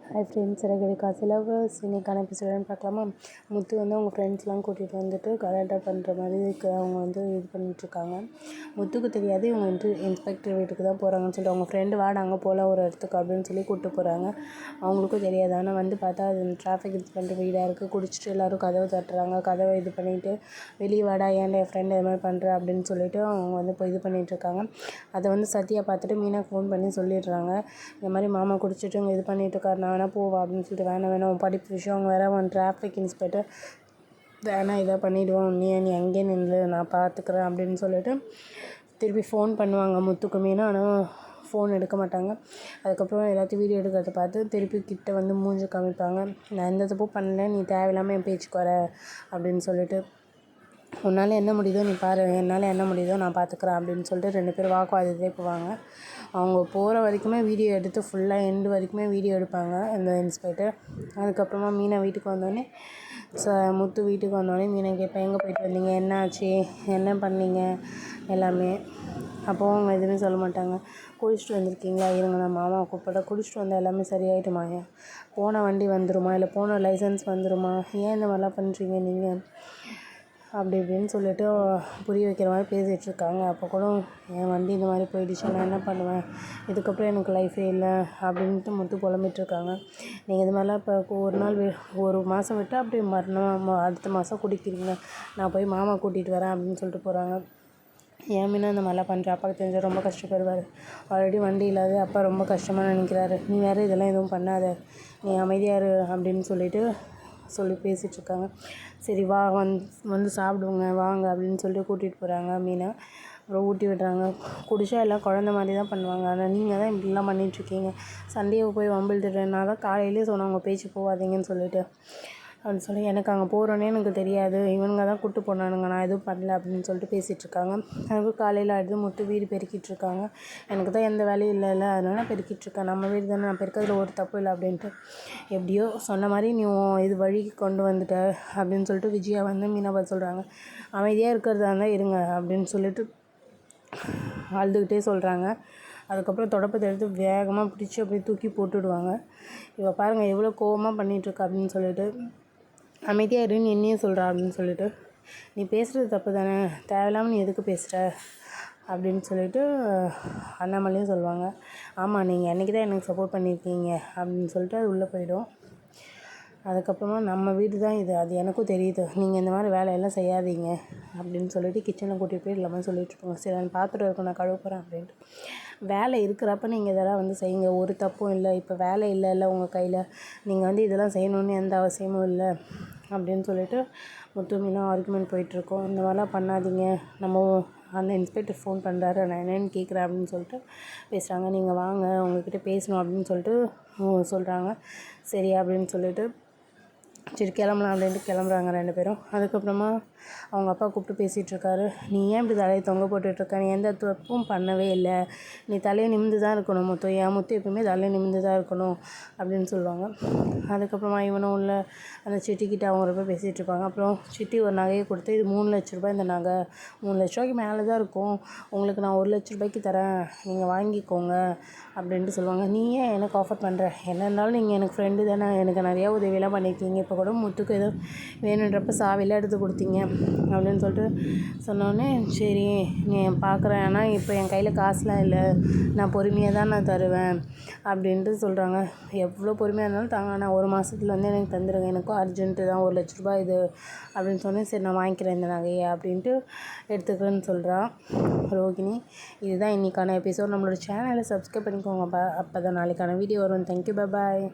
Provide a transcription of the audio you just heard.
Hi friends, எனக்கு lovers இன்றைக்கான எபிசோடுன்னு பார்க்கலாமா? முத்து வந்து அவங்க ஃப்ரெண்ட்ஸ்லாம் கூட்டிகிட்டு வந்துட்டு கலாட்டா பண்ணுற மாதிரி அவங்க வந்து இது பண்ணிகிட்ருக்காங்க. முத்துக்கு தெரியாது இவங்க இன்ஸ்பெக்டர் வீட்டுக்கு தான் போகிறாங்கன்னு சொல்லிட்டு அவங்க ஃப்ரெண்டு வாட அங்கே போகலாம் ஒரு இடத்துக்கு அப்படின்னு சொல்லி கூப்பிட்டு போகிறாங்க. அவங்களுக்கும் தெரியாது. ஆனால் வந்து பார்த்தா அது டிராஃபிக் இன்ஸ்பெக்டர் வீடாக இருக்குது. குடிச்சிட்டு எல்லோரும் கதவை தட்டுறாங்க. கதவை இது பண்ணிவிட்டு வெளியே வாடா, ஏன்டா என் ஃப்ரெண்டு இது மாதிரி பண்ணுற அப்படின்னு சொல்லிட்டு அவங்க வந்து இப்போ இது பண்ணிகிட்ருக்காங்க. அதை வந்து சத்யா பார்த்துட்டு மீனாக்கு ஃபோன் பண்ணி சொல்லிடுறாங்க. இந்த மாதிரி மாமா குடிச்சிட்டு இங்கே இது பண்ணிகிட்டு இருக்காரு, நான் வேணா போவா அப்படின்னு சொல்லிட்டு வேணாம் படிப்பு விஷயம் அவங்க வேற டிராஃபிக் இன்ஸ்பெக்டர் வேணாம் இதை பண்ணிவிடுவோம், நீ அங்கேயே நின்று நான் பார்த்துக்குறேன் அப்படின்னு சொல்லிட்டு திருப்பி ஃபோன் பண்ணுவாங்க முத்துக்கு மீனா. ஆனால் ஃபோன் எடுக்க மாட்டாங்க. அதுக்கப்புறம் எல்லாத்தையும் வீடியோ எடுக்கிறத பார்த்து திருப்பி கிட்ட வந்து மூஞ்சி காமிப்பாங்க. நான் எந்த தப்பும் பண்ணல, நீ தேவையில்லாமல் என் பேச்சுக்கு வர அப்படின்னு சொல்லிட்டு உன்னால் என்ன முடியுதோ நீ பாரு, என்னால் என்ன முடியுதோ நான் பார்த்துக்குறேன் அப்படின்னு சொல்லிட்டு 2 பேரும் வாக்குவாதத்தே போவாங்க. அவங்க போகிற வரைக்குமே வீடியோ எடுத்து ஃபுல்லாக எண்டு வரைக்குமே வீடியோ எடுப்பாங்க இந்த இன்ஸ்பெக்டர். அதுக்கப்புறமா மீனா வீட்டுக்கு வந்தோடனே முத்து வீட்டுக்கு வந்தோடனே மீனை கேட்பேன், எங்கே போயிட்டு வந்தீங்க, என்ன ஆச்சு, என்ன பண்ணீங்க எல்லாமே. அப்போது அவங்க எதுவுமே சொல்ல மாட்டாங்க. குடிச்சிட்டு வந்திருக்கீங்களா, இருங்க நான் மாமாவை கூப்பிட, குடிச்சிட்டு வந்தால் எல்லாமே சரியாயிட்டுமா, போன வண்டி வந்துடுமா, இல்லை போன லைசன்ஸ் வந்துடுமா, ஏன் இந்த மாதிரிலாம் பண்ணுறீங்க நீங்கள் அப்படி இப்படின்னு சொல்லிட்டு புரிய வைக்கிற மாதிரி பேசிகிட்ருக்காங்க. அப்போ கூட என் வண்டி இந்த மாதிரி போயிடுச்சு, நான் என்ன பண்ணுவேன், இதுக்கப்புறம் எனக்கு லைஃபே இல்லை அப்படின்ட்டு முத்து புலம்பிகிட்ருக்காங்க. நீங்கள் இது மாதிரிலாம் இப்போ ஒரு நாள் ஒரு மாதம் விட்டு அப்படி மறுநாள் அடுத்த மாதம் குடிக்கிறீங்க, நான் போய் மாமா கூட்டிகிட்டு வரேன் அப்படின்னு சொல்லிட்டு போகிறாங்க. ஏன் மீனா இந்த மாதிரிலாம் பண்ணுற, அப்பாவுக்கு தெரிஞ்சால் ரொம்ப கஷ்டப்படுவார். ஆல்ரெடி வண்டி இல்லாத அப்பா ரொம்ப கஷ்டமாக நினைக்கிறாரு, நீ வேறு இதெல்லாம் எதுவும் பண்ணாத, நீ அமைதியாக இரு அப்படின்னு சொல்லி பேசிகிட்ருக்காங்க. சரி வா வந்து சாப்பிடுவோங்க வாங்க அப்படின்னு சொல்லிட்டு கூட்டிகிட்டு போகிறாங்க மீனா. அப்புறம் ஊட்டி விடுறாங்க. குடித்தா எல்லாம் குழந்த மாதிரி தான் பண்ணுவாங்க. ஆனால் நீங்கள் தான் இப்படிலாம் பண்ணிகிட்ருக்கீங்க, சண்டையை போய் வம்பிழுத்துட்டு, நான் தான் காலையிலேயே சொன்னேன் உங்கள் பேச்சு போகாதீங்கன்னு சொல்லிட்டு அப்படின்னு சொல்லி, எனக்கு அங்கே போகிறோன்னே எனக்கு தெரியாது, இவனுங்க தான் கூப்பிட்டு போனானுங்க, நான் எதுவும் பண்ணல அப்படின்னு சொல்லிட்டு பேசிகிட்ருக்காங்க. அதுக்கு காலையில் ஆகிடுது. முத்து வீடு பெருக்கிட்டுருக்காங்க. எனக்கு தான் எந்த வேலையும் இல்லைல்ல, அதனால பெருக்கிட்டுருக்கேன், நம்ம வீடு தானே, நான் பெருக்கிறதுல ஒரு தப்பு இல்லை அப்படின்ட்டு. எப்படியோ சொன்ன மாதிரி நீ இது வழிக்கு கொண்டு வந்துட்ட அப்படின்னு சொல்லிட்டு விஜயா வந்து மீனா பார்த்து சொல்கிறாங்க. அமைதியாக இருக்கிறதா இருந்தால் இருங்க அப்படின்னு சொல்லிட்டு அழுதுகிட்டே சொல்கிறாங்க. அதுக்கப்புறம் தொடப்பத்தை எடுத்து வேகமாக பிடிச்சி அப்படியே தூக்கி போட்டுவிடுவாங்க. இவ பாருங்கள் எவ்வளோ கோவமாக பண்ணிகிட்ருக்கா அப்படின்னு சொல்லிட்டு, அமைதியாக இருன்னு என்னையே சொல்கிறா அப்படின்னு சொல்லிட்டு, நீ பேசுகிறது தப்பு தானே, தேவையில்லாமல் நீ எதுக்கு பேசுகிற அப்படின்னு சொல்லிட்டு அண்ணாமலையும் சொல்லுவாங்க. ஆமாம், நீங்கள் அன்றைக்கி தான் எனக்கு சப்போர்ட் பண்ணியிருக்கீங்க அப்படின்னு சொல்லிட்டு அது உள்ளே போயிடும். அதுக்கப்புறமா நம்ம வீடு தான் இது, அது எனக்கும் தெரியுது, நீங்கள் இந்த மாதிரி வேலையெல்லாம் செய்யாதீங்க அப்படின்னு சொல்லிட்டு கிச்சனில் கூட்டிகிட்டு போய் எல்லாமே சொல்லிட்டுருப்பாங்க. சரி நான் பாத்திரம் இருக்கும், நான் கழுவ போகிறேன் அப்படின்ட்டு. வேலை இருக்கிறப்ப நீங்கள் இதெல்லாம் வந்து செய்யுங்க, ஒரு தப்பும் இல்லை. இப்போ வேலை இல்லை உங்கள் கையில், நீங்கள் வந்து இதெல்லாம் செய்யணுன்னு எந்த அவசியமும் இல்லை அப்படின்னு சொல்லிட்டு முத்து மீனா ஆர்குமெண்ட் போயிட்டுருக்கோம். இந்த மாதிரிலாம் பண்ணாதீங்க, நம்ம அந்த இன்ஸ்பெக்டர் ஃபோன் பண்ணுறாரு, நான் என்னென்னு கேட்குறேன் அப்படின்னு சொல்லிட்டு பேசுகிறாங்க. நீங்கள் வாங்க உங்கள்கிட்ட பேசணும் அப்படின்னு சொல்லிட்டு சொல்கிறாங்க. சரி அப்படின்னு சொல்லிட்டு சரி கிளம்பலாம் அப்படின்ட்டு கிளம்புறாங்க 2 பேரும். அதுக்கப்புறமா அவங்க அப்பா கூப்பிட்டு பேசிகிட்ருக்காரு. நீ ஏன் இப்படி தலையை தொங்க போட்டுட்ருக்க, நீ எந்த தப்பும் பண்ணவே இல்லை, நீ தலையை நிமிந்து தான் இருக்கணும் முத்து, என் முத்து எப்பவுமே தலையை நிமிந்து தான் இருக்கணும் அப்படின்னு சொல்லுவாங்க. அதுக்கப்புறமா இவனும் உள்ள அந்த சிட்டிக்கிட்ட அவங்க ரொம்ப பேசிகிட்ருப்பாங்க. அப்புறம் சிட்டி ஒரு நகையை கொடுத்து, இது 3 லட்ச ரூபாய், இந்த நகை 3 லட்ச ரூபாய்க்கு மேலே தான் இருக்கும், உங்களுக்கு நான் 1 லட்ச ரூபாய்க்கு தரேன், நீங்கள் வாங்கிக்கோங்க அப்படின்ட்டு சொல்லுவாங்க. நீ ஏன் எனக்கு ஆஃபர் பண்ணுற, என்ன இருந்தாலும் நீங்கள் எனக்கு ஃப்ரெண்டு தானே, எனக்கு நிறையா உதவியெல்லாம் பண்ணியிருக்கீங்க, இப்போ கூட முத்துக்கு ஏதோ வேணுன்றப்ப சாவியெல்லாம் எடுத்து கொடுத்தீங்க அப்படின்னு சொல்லிட்டு சொன்னோடனே, சரி நீ பார்க்குறேன், ஆனால் இப்போ என் கையில் காசுலாம் இல்லை, நான் பொறுமையாக தான் நான் தருவேன் அப்படின்ட்டு சொல்கிறாங்க. எவ்வளோ பொறுமையாக இருந்தாலும் தாங்க, நான் 1 மாதத்துல வந்து எனக்கு தந்துடுங்க, எனக்கும் அர்ஜென்ட்டு தான், 1 லட்ச ரூபாய் இது அப்படின்னு சொன்னேன். சரி நான் வாங்கிக்கிறேன் இந்த நகையை அப்படின்ட்டு எடுத்துக்கிறேன்னு சொல்கிறான் ரோகிணி. இதுதான் இன்றைக்கான எபிசோட். நம்மளோட சேனலை சப்ஸ்கிரைப் பண்ணிக்கோங்க, அப்போ தான் நாளைக்கான வீடியோ வரும். தேங்க்யூ, பாய்.